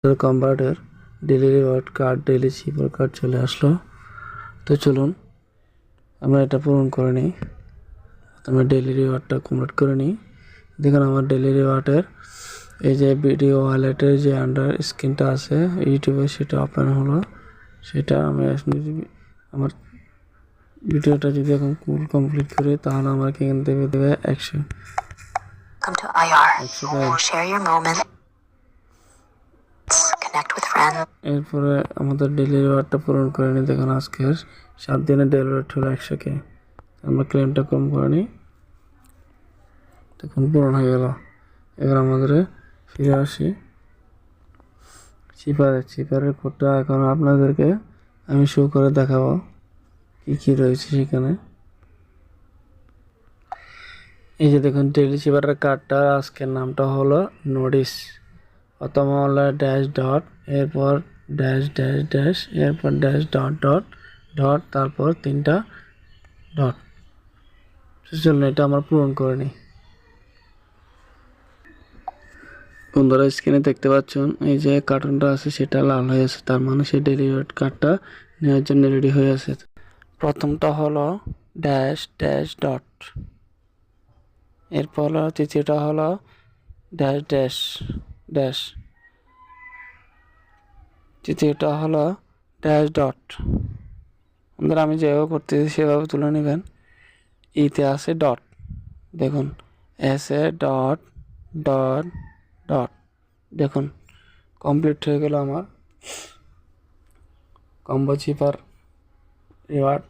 Converter daily reward card daily চিপার card চলে আসলো। তো চলুন আমরা এটা পূরণ করে নিই। আমরা ডেলি রিওয়ার্ডটা কমপ্লিট করে নিই। দেখুন আমার ডেলি রিওয়ার্ডের এই যে ভিডিও ওয়ালেটের যে আন্ডার স্ক্রিনটা আছে ইউটিউবে সেটা ওপেন হলো। সেটা আমি আমার ভিডিওটা যদি এখন কমপ্লিট করি তাহলে আমাকে এখান থেকে দেবে 100 এরপরে আমাদের ডেলি রিওয়ার্ডটা পূরণ করে নিই। দেখুন আজকের 7 দিনের ডেলি রিওয়ার্ড হলো 100K। আমরা ক্লেমটা কম করে নিই। দেখুন পূরণ হয়ে গেল। এবার আমাদের ফিরে আসি চিপারের কোডটা এখন আপনাদেরকে আমি শো করে দেখাবো কি রয়েছে সেখানে। এই যে দেখুন ডেলি চিপারের কার্ডটার আজকের নামটা হলো নোটিস, প্রথম হলো ড্যাশ ডট, এরপর ড্যাশ ড্যাশ ড্যাশ, এরপর ড্যাশ ডট ডট ডট, তারপর 3টা ডট। চলুন এটা আমরা পূরণ করে নিই। বন্ধুরা স্ক্রিনে দেখতে পাচ্ছেন এই যে কার্টুনটা আছে সেটা লাল হয়ে আছে, তার মানে সেই ডেলিভারি কার্ডটা নেওয়ার জন্য রেডি হয়ে আছে। প্রথমটা হলো ড্যাশ ড্যাশ ডট, এরপর হলো তৃতীয়টা হলো ড্যাশ ড্যাশ ড্যাশ, তৃতীয়টা হলো ড্যাশ ডট। বন্ধুরা আমি যেভাবে করতেছি সেভাবে তুলে নেবেন। ইতে আছে ডট, দেখুন S A dot dot dot, দেখুন কমপ্লিট হয়ে গেল আমার কম্বো চিপার রিওয়ার্ড।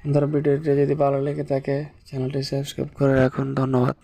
বন্ধুরা ভিডিওটি যদি ভালো লেগে থাকে চ্যানেলটি সাবস্ক্রাইব করে রাখুন। ধন্যবাদ।